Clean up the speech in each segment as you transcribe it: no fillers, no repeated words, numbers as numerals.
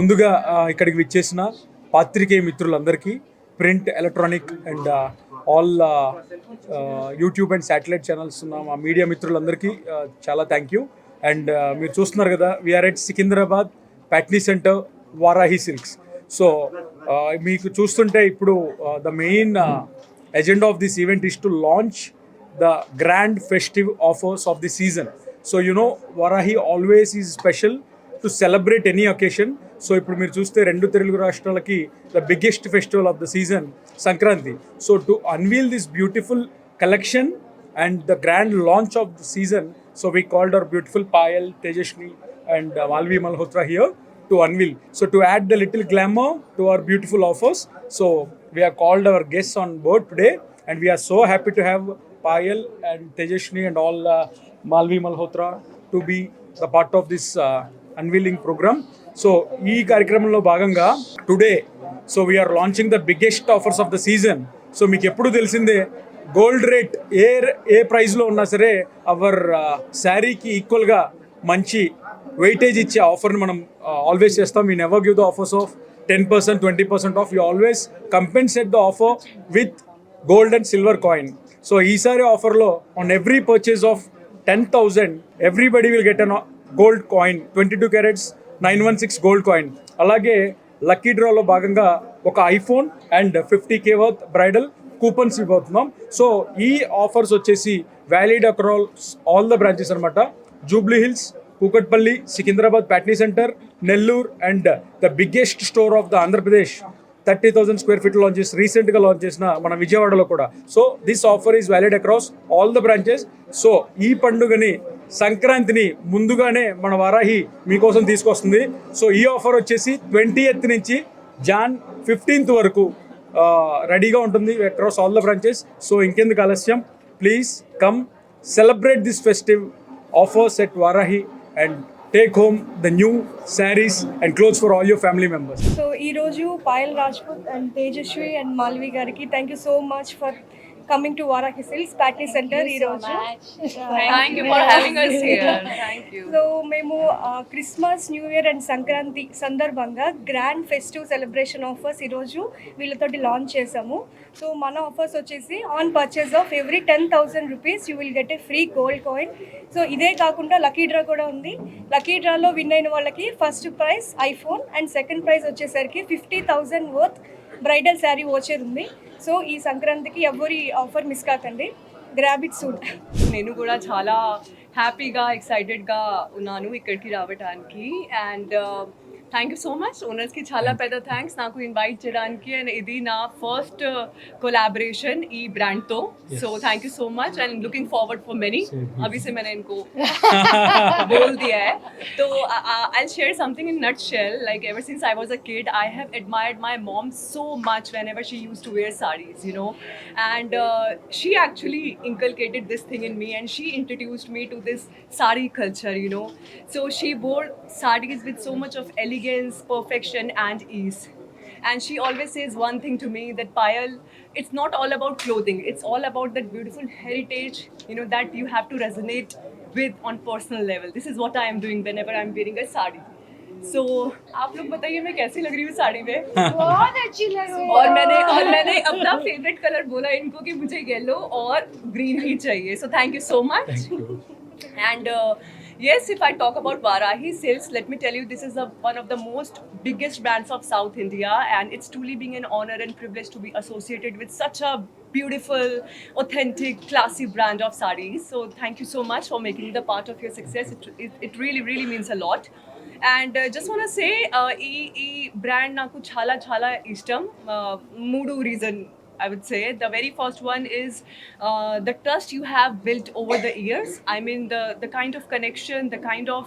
ముందుగా ఇక్కడికి విచ్చేసిన పాత్రికేయ మిత్రులందరికీ, print, electronic and all YouTube and satellite channels ఉన్న మా మీడియా మిత్రులందరికీ చాలా థ్యాంక్ యూ. అండ్ మీరు చూస్తున్నారు కదా, we're at Secunderabad Patny centre, Varahi Silks. So మీకు చూస్తుంటే ఇప్పుడు the main agenda of this event is to launch the grand festive offers of the season. So you know, Varahi always is special to celebrate any occasion. So ఇప్పుడు మీరు చూస్తే రెండు తెలుగు రాష్ట్రాలకి the biggest festival of the season, Sankranti. So to unveil this beautiful collection and the grand launch of the season, so we called our beautiful Payal, Tejashni and Malvi Malhotra here to unveil. So to add the little glamour to our beautiful offers, so we have called our guests on board today, and we are so happy to have Payal and Tejashni and all Malvi Malhotra to be the part of this unveiling program. So ee కార్యక్రమంలో భాగంగా today, so we are launching the biggest offers of the season. So మీకు ఎప్పుడు తెలిసిందే, gold rate ఏ ప్రైస్లో ఉన్నా సరే hour శారీకి ఈక్వల్గా మంచి వెయిటేజ్ ఇచ్చే ఆఫర్ని మనం ఆల్వేస్ చేస్తాం. We never give the offers of 10%, 20% off. You always compensate the offer with gold and silver coin. So ఈసారి ఆఫర్లో on every purchase of 10,000 everybody will get a gold coin, 22 carats 916 gold coin. అలాగే lucky డ్రాలో భాగంగా ఒక iPhone and 50K worth bridal coupons ఇవ్వబోతున్నాం. So ఈ offers వచ్చేసి valid across all the branches అనమాట. Jubilee Hills, Kukatpally, Secunderabad Patny Center, Nellore and the biggest store of the Andhra Pradesh 30,000 square feet launch చేసి రీసెంట్గా లాంచ్ చేసిన మన విజయవాడలో కూడా. So this offer is valid across all the branches. So ఈ పండుగని, సంక్రాంతిని ముందుగానే మన వారాహి మీకోసం తీసుకొస్తుంది. సో ఈ ఆఫర్ వచ్చేసి 20th నుంచి Jan 15th వరకు రెడీగా ఉంటుంది across all the branches. So ఇంకెందుకు ఆలస్యం, please come celebrate this festive offers at Varahi and take home the new sarees and clothes for all your family members. So ee roju Payal Rajput and Tejashwi and Malvi gariki, thank you so much for coming to Varahi Silks Patni Center ee roju. Thank you for having us here. Thank you. So మేము Christmas, new year and Sankranti సందర్భంగా grand festive celebration offers ఈరోజు వీళ్ళతోటి launch చేసాము. So మన offers వచ్చేసి on purchase of every 10,000 rupees you will get a free gold coin. So ఇదే కాకుండా lucky draw కూడా ఉంది. లక్కీ డ్రాలో విన్ అయిన వాళ్ళకి first prize iPhone and second prize వచ్చేసరికి 50,000 వర్త్ బ్రైడల్ శారీ వోచర్ ఉంది. సో ఈ సంక్రాంతికి ఎవరి ఆఫర్ మిస్ కాకండి, గ్రాబ్ ఇట్ సూన్. నేను కూడా చాలా హ్యాపీగా, ఎక్సైటెడ్గా ఉన్నాను ఇక్కడికి రావడానికి. And thank you so much ఓనర్స్కి చాలా పెద్ద థ్యాంక్స్ నాకు ఇన్వైట్ చేయడానికి. అండ్ ఇది నా ఫస్ట్ కొలాబరేషన్ ఈ బ్రాండ్తో. So thank you so much and looking forward for many. अभी से मैंने इनको बोल दिया है. तो I'll share something in nutshell. Like ever since I was a kid, I have admired my mom so much whenever she used to wear sarees, you know. And she actually inculcated this thing in me and she introduced me to this saree culture, you know. So she wore sarees with so much of elegance, perfection and ease. And she always says one thing to me, that Payal, it's not all about clothing, it's all about that beautiful heritage, you know, that you have to resonate with on personal level. This is what I am doing whenever I'm wearing a sari. So आप लोग बताइए मैं कैसी लग रही हूँ साड़ी में? बहुत अच्छी लग रही है. और मैंने अपना फेवरेट कलर बोला इनको कि मुझे येलो और ग्रीन ही चाहिए. So thank you so much. And yes, if I talk about Varahi Silks, let me tell you, this is one of the most biggest brands of South India, and it's truly being an honor and privilege to be associated with such a beautiful, authentic, classy brand of sarees. So thank you so much for making it a part of your success. It really, really means a lot. And just want to say, ఈ brand నాకు చాలా చాలా ఇష్టం. మూడు reason I would say. The very first one is the trust you have built over the years. I mean the kind of connection, the kind of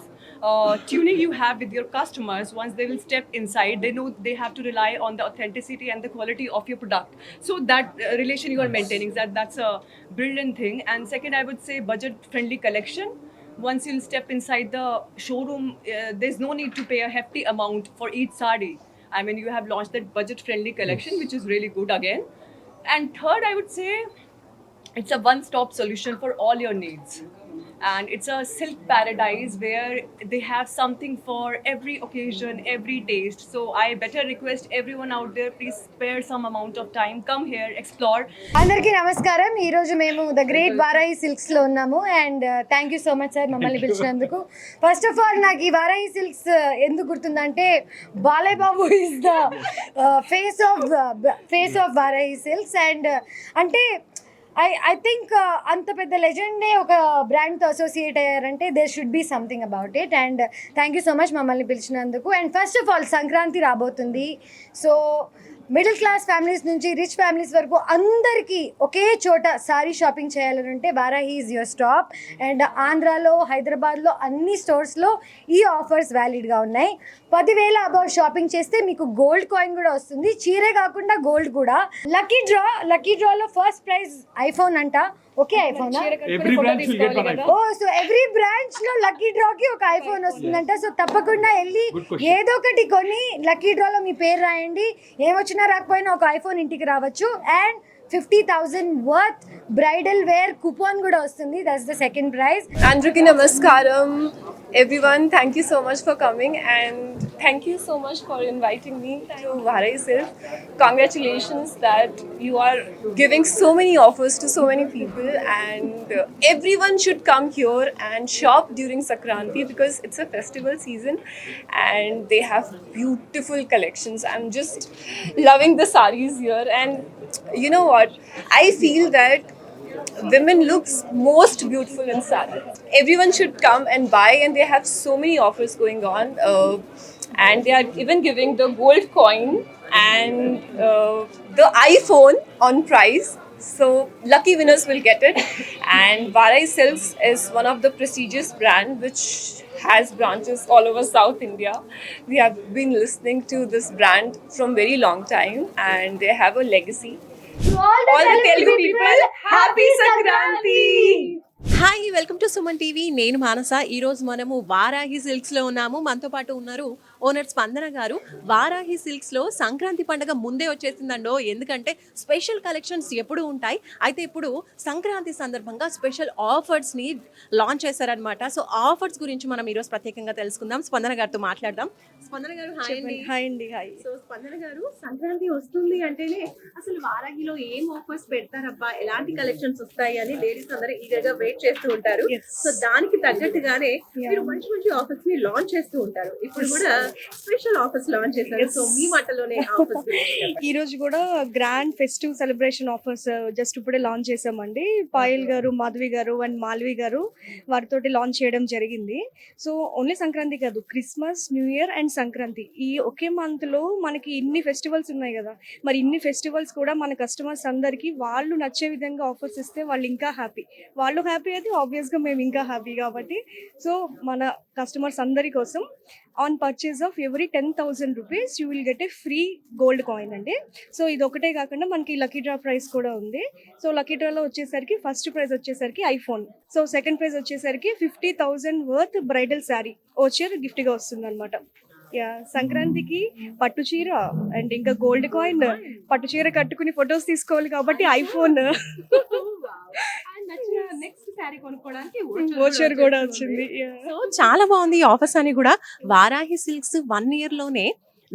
tuning you have with your customers. Once they will step inside, they know they have to rely on the authenticity and the quality of your product. So that relation you are maintaining, that's a brilliant thing. And second, I would say budget friendly collection. Once you'll step inside the showroom, there's no need to pay a hefty amount for each saree. I mean, you have launched that budget friendly collection, which is really good again. And third, I would say it's a one-stop solution for all your needs. and it's a silk paradise where they have something for every occasion, every taste. So I better request everyone out there, please spare some amount of time, come here, explore. అందరికీ నమస్కారం. ఈరోజు మేము the great Varahi సిల్క్స్లో ఉన్నాము and thank you so much sir మమ్మల్ని పిలిచినందుకు. First of all నాకు ఈ వారాహి సిల్క్స్ ఎందుకు గుర్తుందంటే Balayya Babu is the face of Varahi Silks and అంటే ఐ థింక్ అంత పెద్ద లెజెండే ఒక బ్రాండ్తో అసోసియేట్ అయ్యారంటే there should be something about it and thank you so much మమ్మల్ని పిలిచినందుకు. And first of all Sankranti రాబోతుంది. సో మిడిల్ క్లాస్ ఫ్యామిలీస్ నుంచి రిచ్ ఫ్యామిలీస్ వరకు అందరికీ ఒకే చోట సారీ షాపింగ్ చేయాలంటే Varahi is your stop. And ఆంధ్రాలో హైదరాబాద్లో అన్ని స్టోర్స్లో ఈ ఆఫర్స్ వ్యాలిడ్గా ఉన్నాయి. 10,000 అబౌవ్ షాపింగ్ చేస్తే మీకు గోల్డ్ కాయిన్ కూడా వస్తుంది. చీరే కాకుండా గోల్డ్ కూడా. లక్కీ డ్రాలో ఫస్ట్ ప్రైజ్ ఐఫోన్ అంట. ఓకే ఐఫోన్ ఓ సో ఎవ్రీ బ్రాంచ్ లో లక్కీ డ్రాకి ఒక ఐఫోన్ వస్తుందంట. సో తప్పకుండా వెళ్ళి ఏదో ఒకటి కొని లక్కీ డ్రాలో మీ పేరు రాయండి. ఏమొచ్చినా రాకపోయినా ఒక ఐఫోన్ ఇంటికి రావచ్చు. And 50,000 worth bridal wear coupon కూడా వస్తుంది. That's the second prize. Andriki Namaskaram, everyone. Thank you so much for coming and thank you so much for inviting me to Varai Silk. Congratulations that you are giving so many offers to so many people and everyone should come here and shop during Sankranti because it's a festival season and they have beautiful collections. I'm just loving the sarees here and you know what? I feel that women looks most beautiful in sari. Everyone should come and buy and they have so many offers going on and they are even giving the gold coin and the iPhone on price. So lucky winners will get it. And Varai Silks is one of the prestigious brand which has branches all over South India. We have been listening to this brand from very long time and they have a legacy. To all the Telugu people, happy Sankranti! Hi welcome to Suman TV. నేను మానస. ఈరోజు మనము వారాహి సిల్క్స్లో ఉన్నాము. మనతో పాటు ఉన్నారు owner స్పందన గారు. వారాహి సిల్క్స్లో సంక్రాంతి పండుగ ముందే వచ్చేసిందండో, ఎందుకంటే స్పెషల్ కలెక్షన్స్ ఎప్పుడు ఉంటాయి. అయితే ఇప్పుడు సంక్రాంతి సందర్భంగా స్పెషల్ ఆఫర్స్ని లాంచ్ చేశారనమాట. సో ఆఫర్స్ గురించి మనం ఈరోజు ప్రత్యేకంగా తెలుసుకుందాం. స్పందన గారితో మాట్లాడదాం. స్పందన గారు హాయ్ అండి. హాయ్ అండి. హాయ్. సో స్పందన గారు, సంక్రాంతి వస్తుంది అంటేనే అసలు వారాహిలో ఏం ఆఫర్స్ పెడతారబ్బా, ఎలాంటి కలెక్షన్స్ వస్తాయి అని లేడీస్ అందరూ ఈగర్గా వెయిట్ చేస్తూ ఉంటారు. సో దానికి తగ్గట్టుగానే మీరు మంచి మంచి ఆఫర్స్ ని లాంచ్ చేస్తూ ఉంటారు. ఇప్పుడు కూడా స్పెషల్ ఆఫర్స్ లాంచ్ చేశారు. సో మీ మాటలోనే ఆఫర్స్ ఈ రోజు కూడా grand festive celebration offers just ఇప్పుడే లాంచ్ చేసామండి. పాయల్ గారు, మాధవి గారు అండ్ మాల్వి గారు వారితోటి లాంచ్ చేయడం జరిగింది. సో ఓన్లీ సంక్రాంతి కాదు, Christmas, new year and Sankranti ఈ ఒకే మంత్ లో మనకి ఇన్ని ఫెస్టివల్స్ ఉన్నాయి కదా. మరి ఇన్ని ఫెస్టివల్స్ కూడా మన కస్టమర్స్ అందరికి వాళ్ళు నచ్చే విధంగా ఆఫర్స్ ఇస్తే వాళ్ళు ఇంకా హ్యాపీ. వాళ్ళు హ్యాపీ అయితే ఆబ్వియస్గా మేము ఇంకా హ్యాపీ కాబట్టి. సో మన కస్టమర్స్ అందరి కోసం on purchase of every 10,000 rupees you will get a free gold coin అండి. సో ఇది ఒకటే కాకుండా మనకి లక్కీ డ్రా ప్రైస్ కూడా ఉంది. సో లక్కీ డ్రాలో వచ్చేసరికి ఫస్ట్ ప్రైజ్ వచ్చేసరికి ఐఫోన్. సో సెకండ్ ప్రైజ్ వచ్చేసరికి 50,000 వర్త్ బ్రైడల్ శారీ వచ్చేది గిఫ్ట్గా వస్తుంది అనమాట. యా, సంక్రాంతికి పట్టు చీర అండ్ ఇంకా గోల్డ్ కాయిన్, పట్టు చీర కట్టుకుని ఫొటోస్ తీసుకోవాలి కాబట్టి ఐఫోన్ నెక్స్ట్ శారీ కొనుక్కోవడానికి వోచర్ కూడా వచ్చింది. సో చాలా బాగుంది ఈ ఆఫర్స్ అని కూడా. వారాహి సిల్క్స్ 1 year లోనే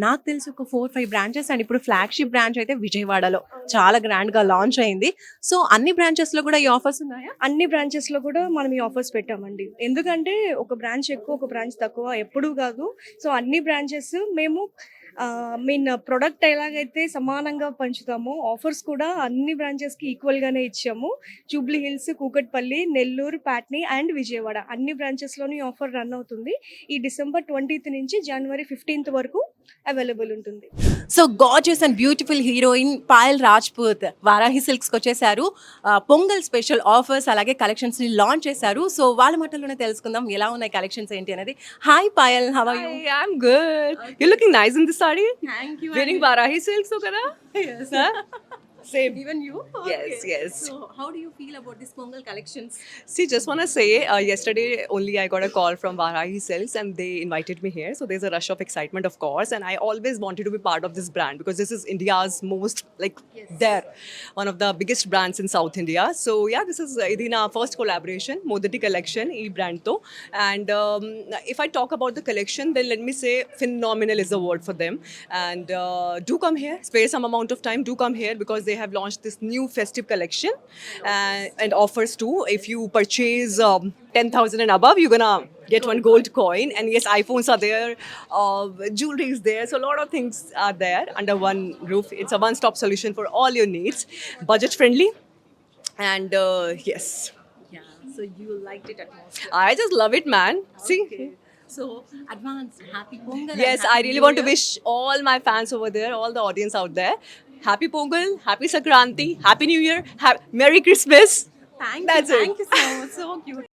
నాకు తెలిసి ఒక 4-5 బ్రాంచెస్ అండ్ ఇప్పుడు ఫ్లాగ్షిప్ బ్రాంచ్ అయితే విజయవాడలో చాలా గ్రాండ్ గా లాంచ్ అయింది. సో అన్ని బ్రాంచెస్ లో కూడా ఈ ఆఫర్స్ ఉన్నాయా? అన్ని బ్రాంచెస్ లో కూడా మనం ఈ ఆఫర్స్ పెట్టామండి. ఎందుకంటే ఒక బ్రాంచ్ ఎక్కువ, ఒక బ్రాంచ్ తక్కువ ఎప్పుడూ కాదు. సో అన్ని బ్రాంచెస్ మేము ప్రొడక్ట్ ఎలాగైతే సమానంగా పంచుతామో ఆఫర్స్ కూడా అన్ని బ్రాంచెస్కి ఈక్వల్గానే ఇచ్చాము. జూబ్లీ హిల్స్, కూకట్పల్లి, నెల్లూరు, పాట్నీ అండ్ విజయవాడ అన్ని బ్రాంచెస్లోని ఆఫర్ రన్ అవుతుంది. ఈ December 20th నుంచి January 15th వరకు అవైలబుల్ ఉంటుంది. So gorgeous and beautiful heroine Payal Rajput Varahi సిల్క్స్కి వచ్చేసారు. పొంగల్ స్పెషల్ ఆఫర్స్ అలాగే కలెక్షన్స్ ని లాంచ్ చేశారు. సో వాళ్ళ మాటల్లోనే తెలుసుకుందాం ఎలా ఉన్నాయి కలెక్షన్స్ ఏంటి అనేది. Hi Payal, how are you? Hi, I'm good. You're looking nice in this saree. Thank you. Wearing Varahi silks, so kada? Yes. Same. Even you? Yes, yes. So how do you feel about this Pongal collections? See, just want to say, yesterday only I got a call from Varahi Silks and they invited me here. So there's a rush of excitement, of course. And I always wanted to be part of this brand because this is India's most, like, there, one of the biggest brands in South India. So yeah, this is our first collaboration, Modati collection, brand to. And if I talk about the collection, then let me say phenomenal is the word for them. And do come here, spare some amount of time, do come here because they have launched this new festive collection and offers too. If you purchase 10,000 and above, you're gonna get one gold coin. And yes, iPhones are there, jewelry is there. So a lot of things are there under one roof. It's a one-stop solution for all your needs, budget friendly. And yes, Yeah. So you liked it atmosphere. I just love it, man. See. Okay. So advance happy Pongal. and Yes, I Happy really New want to Year. wish all my fans over there, all the audience out there, Happy Pongal, Happy Sankranti, Happy New Year, Merry Christmas. Thank That's you. it. Thank you so much. So cute.